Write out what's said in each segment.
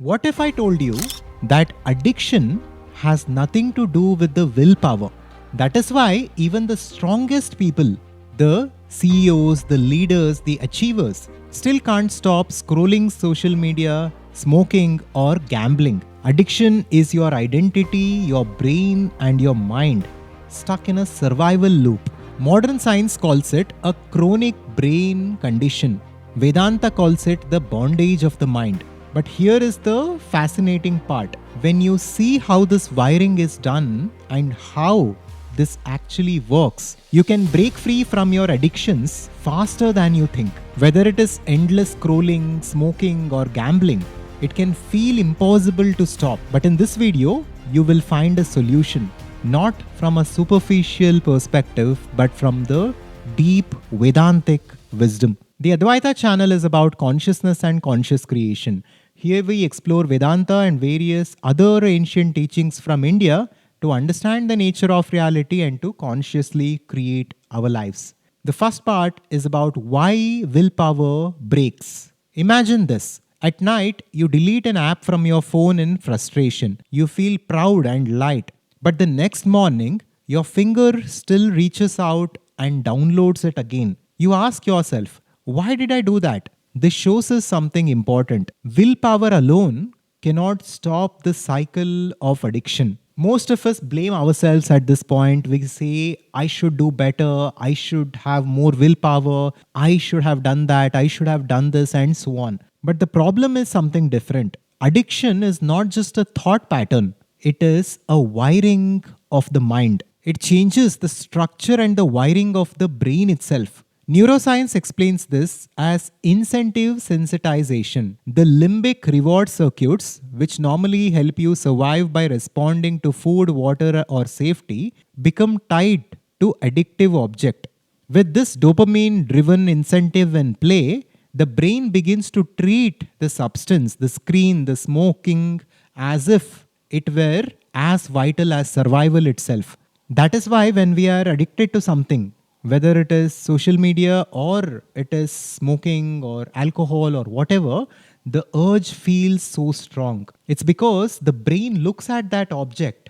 What if I told you that addiction has nothing to do with the willpower? That is why even the strongest people, the CEOs, the leaders, the achievers, still can't stop scrolling social media, smoking, or gambling. Addiction is your identity, your brain, and your mind stuck in a survival loop. Modern science calls it a chronic brain condition. Vedanta calls it the bondage of the mind. But here is the fascinating part. When you see how this wiring is done and how this actually works, you can break free from your addictions faster than you think. Whether it is endless scrolling, smoking, or gambling, it can feel impossible to stop. But in this video, you will find a solution, not from a superficial perspective, but from the deep Vedantic wisdom. The Adhvaitha channel is about consciousness and conscious creation. Here we explore Vedanta and various other ancient teachings from India to understand the nature of reality and to consciously create our lives. The first part is about why willpower breaks. Imagine this. At night, you delete an app from your phone in frustration. You feel proud and light. But the next morning, your finger still reaches out and downloads it again. You ask yourself, why did I do that? This shows us something important. Willpower alone cannot stop the cycle of addiction. Most of us blame ourselves at this point. We say, I should do better, I should have more willpower, I should have done that, I should have done this, and so on. But the problem is something different. Addiction is not just a thought pattern, it is a wiring of the mind. It changes the structure and the wiring of the brain itself. Neuroscience explains this as incentive sensitization. The limbic reward circuits, which normally help you survive by responding to food, water, or safety, become tied to addictive object. With this dopamine-driven incentive in play, the brain begins to treat the substance, the screen, the smoking, as if it were as vital as survival itself. That is why when we are addicted to something, whether it is social media or it is smoking or alcohol or whatever, the urge feels so strong. It's because the brain looks at that object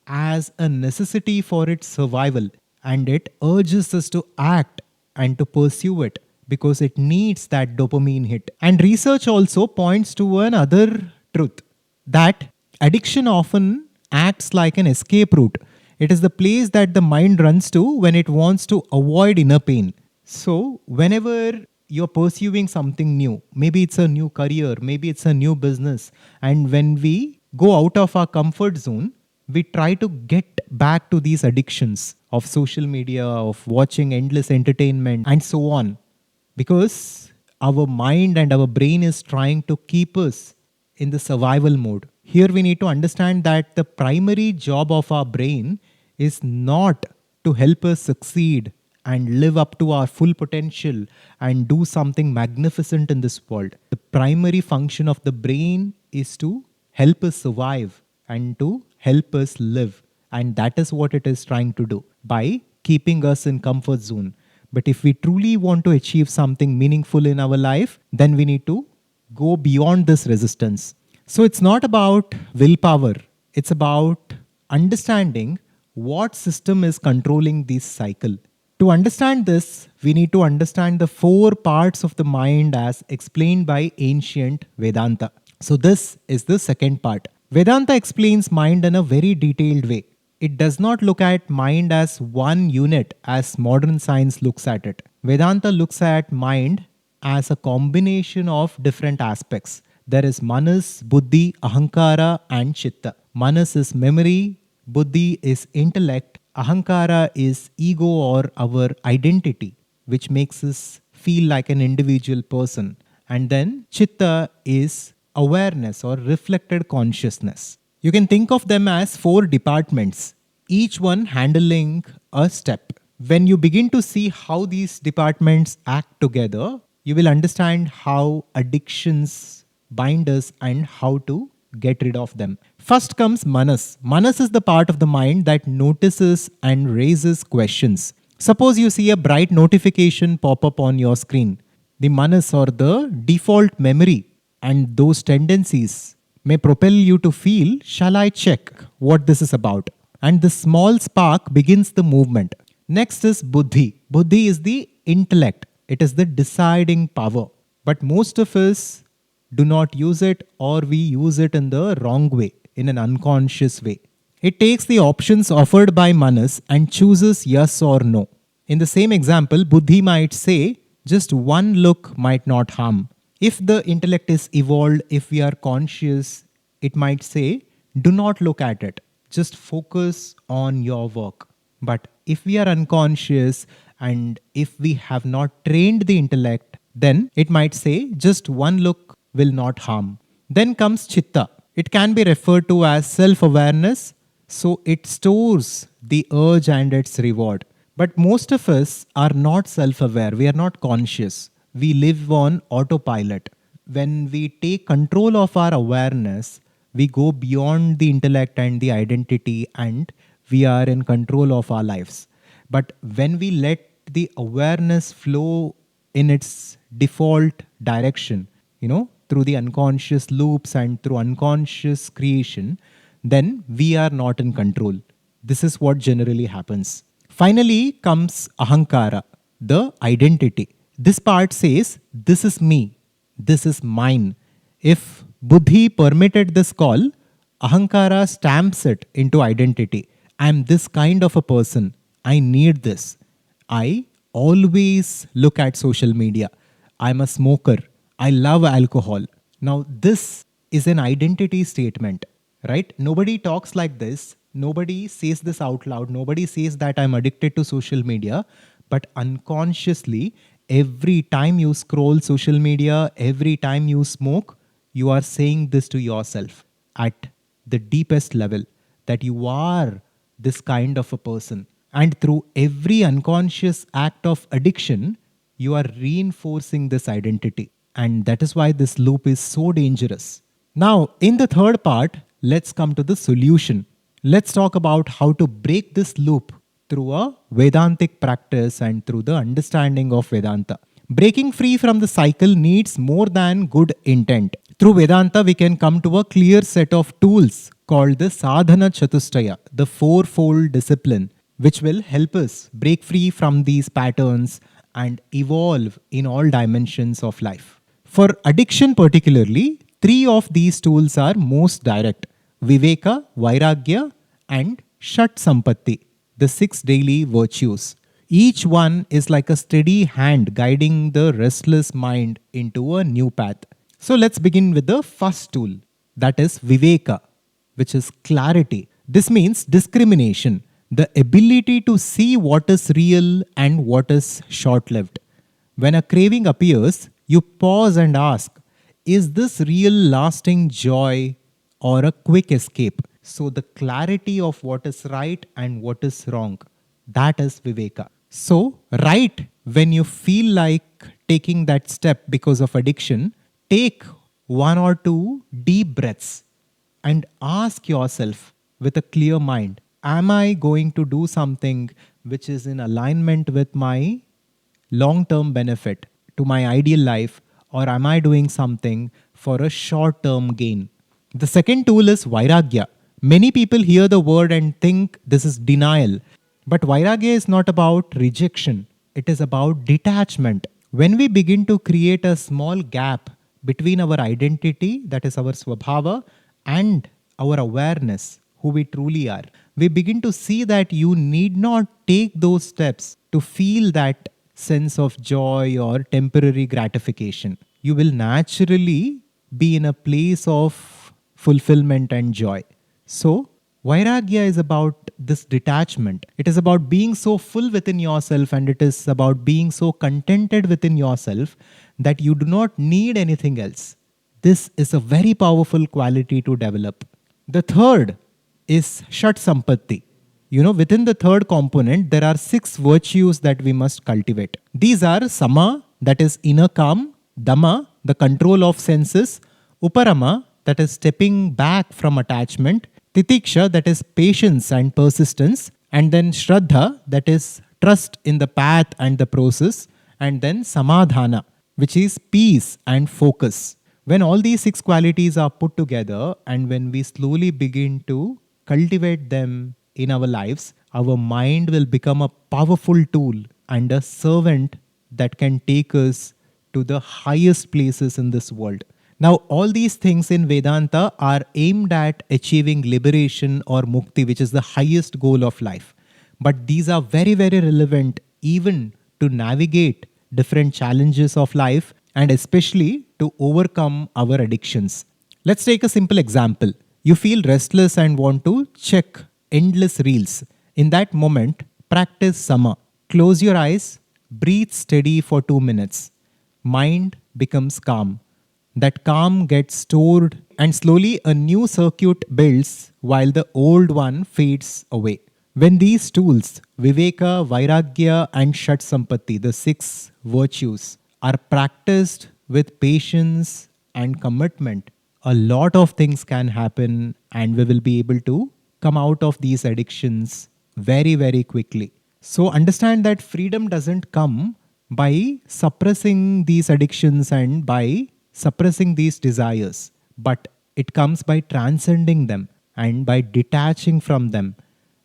as a necessity for its survival and it urges us to act and to pursue it because it needs that dopamine hit. And research also points to another truth, that addiction often acts like an escape route. It is the place that the mind runs to when it wants to avoid inner pain. So, whenever you're pursuing something new, maybe it's a new career, maybe it's a new business, and when we go out of our comfort zone, we try to get back to these addictions of social media, of watching endless entertainment, and so on. Because our mind and our brain is trying to keep us in the survival mode. Here we need to understand that the primary job of our brain is not to help us succeed and live up to our full potential and do something magnificent in this world. The primary function of the brain is to help us survive and to help us live. And that is what it is trying to do by keeping us in comfort zone. But if we truly want to achieve something meaningful in our life, then we need to go beyond this resistance. So it's not about willpower. It's about understanding what system is controlling this cycle. To understand this, we need to understand the 4 parts of the mind as explained by ancient Vedanta. So this is the second part. Vedanta explains mind in a very detailed way. It does not look at mind as one unit as modern science looks at it. Vedanta looks at mind as a combination of different aspects. There is manas, buddhi, ahankara, and chitta. Manas is memory, buddhi is intellect, ahankara is ego or our identity, which makes us feel like an individual person. And then chitta is awareness or reflected consciousness. You can think of them as 4 departments, each one handling a step. When you begin to see how these departments act together, you will understand how addictions bind us and how to get rid of them. First comes manas. Manas is the part of the mind that notices and raises questions. Suppose you see a bright notification pop up on your screen. The manas or the default memory and those tendencies may propel you to feel, shall I check what this is about? And the small spark begins the movement. Next is buddhi. Buddhi is the intellect, it is the deciding power. But most of us do not use it, or we use it in the wrong way, in an unconscious way. It takes the options offered by Manas and chooses yes or no. In the same example, buddhi might say, just one look might not harm. If the intellect is evolved, if we are conscious, it might say, do not look at it, just focus on your work. But if we are unconscious and if we have not trained the intellect, then it might say, just one look will not harm. Then comes chitta. It can be referred to as self awareness, so it stores the urge and its reward. But most of us are not self aware, we are not conscious. We live on autopilot. When we take control of our awareness, we go beyond the intellect and the identity, and we are in control of our lives. But when we let the awareness flow in its default direction, through the unconscious loops and through unconscious creation, then we are not in control. This is what generally happens. Finally comes ahankara, the identity. This part says, this is me, this is mine. If buddhi permitted this call, ahankara stamps it into identity. I am this kind of a person. I need this. I always look at social media. I'm a smoker. I love alcohol. Now, this is an identity statement, right? Nobody talks like this. Nobody says this out loud. Nobody says that I'm addicted to social media. But unconsciously, every time you scroll social media, every time you smoke, you are saying this to yourself at the deepest level, that you are this kind of a person. And through every unconscious act of addiction, you are reinforcing this identity. And that is why this loop is so dangerous. Now, in the third part, let's come to the solution. Let's talk about how to break this loop through a Vedantic practice and through the understanding of Vedanta. Breaking free from the cycle needs more than good intent. Through Vedanta, we can come to a clear set of tools called the sadhana chatustaya, the fourfold discipline, which will help us break free from these patterns and evolve in all dimensions of life. For addiction particularly, three of these tools are most direct: Viveka, Vairagya, and Shat Sampatti, the 6 daily virtues. Each one is like a steady hand guiding the restless mind into a new path. So let's begin with the first tool, that is Viveka, which is clarity. This means discrimination, the ability to see what is real and what is short lived. When a craving appears, you pause and ask, is this real lasting joy or a quick escape? So the clarity of what is right and what is wrong, that is Viveka. So right when you feel like taking that step because of addiction, take 1 or 2 deep breaths and ask yourself with a clear mind, am I going to do something which is in alignment with my long-term benefit, to my ideal life, or am I doing something for a short-term gain? The second tool is Vairagya. Many people hear the word and think this is denial. But Vairagya is not about rejection. It is about detachment. When we begin to create a small gap between our identity, that is our Swabhava, and our awareness, who we truly are, we begin to see that you need not take those steps to feel that sense of joy or temporary gratification. You will naturally be in a place of fulfillment and joy. So, Vairagya is about this detachment. It is about being so full within yourself, and it is about being so contented within yourself that you do not need anything else. This is a very powerful quality to develop. The third is Shat Sampatti. Within the third component, there are 6 virtues that we must cultivate. These are Sama, that is inner calm; Dhamma, the control of senses; Uparama, that is stepping back from attachment; Titiksha, that is patience and persistence; and then Shraddha, that is trust in the path and the process; and then Samadhana, which is peace and focus. When all these 6 qualities are put together and when we slowly begin to cultivate them in our lives, our mind will become a powerful tool and a servant that can take us to the highest places in this world. Now, all these things in Vedanta are aimed at achieving liberation or mukti, which is the highest goal of life. But these are very, very relevant even to navigate different challenges of life and especially to overcome our addictions. Let's take a simple example. You feel restless and want to check endless reels. In that moment, practice sama. Close your eyes, breathe steady for 2 minutes. Mind becomes calm. That calm gets stored and slowly a new circuit builds while the old one fades away. When these tools, Viveka, Vairagya, and Shat Sampatti, the 6 virtues, are practiced with patience and commitment, a lot of things can happen and we will be able to come out of these addictions very, very quickly. So, understand that freedom doesn't come by suppressing these addictions and by suppressing these desires, but it comes by transcending them and by detaching from them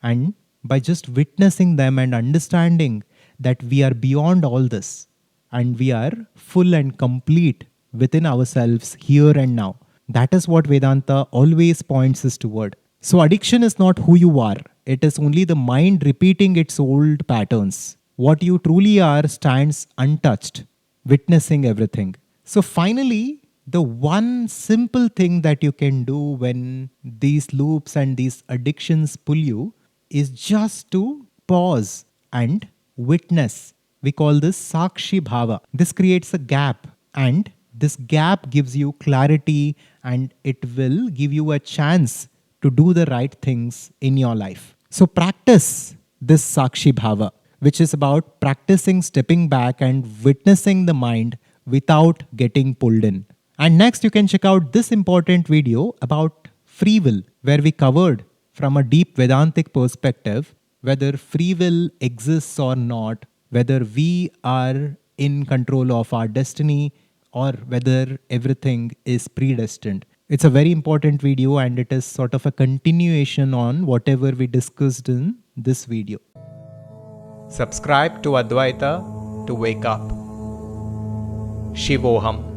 and by just witnessing them and understanding that we are beyond all this and we are full and complete within ourselves here and now. That is what Vedanta always points us toward. So, addiction is not who you are, it is only the mind repeating its old patterns. What you truly are stands untouched, witnessing everything. So, finally, the one simple thing that you can do when these loops and these addictions pull you is just to pause and witness. We call this Sakshi Bhava. This creates a gap, and this gap gives you clarity and it will give you a chance to do the right things in your life. So, practice this Sakshi Bhava, which is about practicing stepping back and witnessing the mind without getting pulled in. And next, you can check out this important video about free will, where we covered from a deep Vedantic perspective whether free will exists or not, whether we are in control of our destiny or whether everything is predestined. It's a very important video and it is sort of a continuation on whatever we discussed in this video. Subscribe to Adhvaitha to wake up. Shivoham.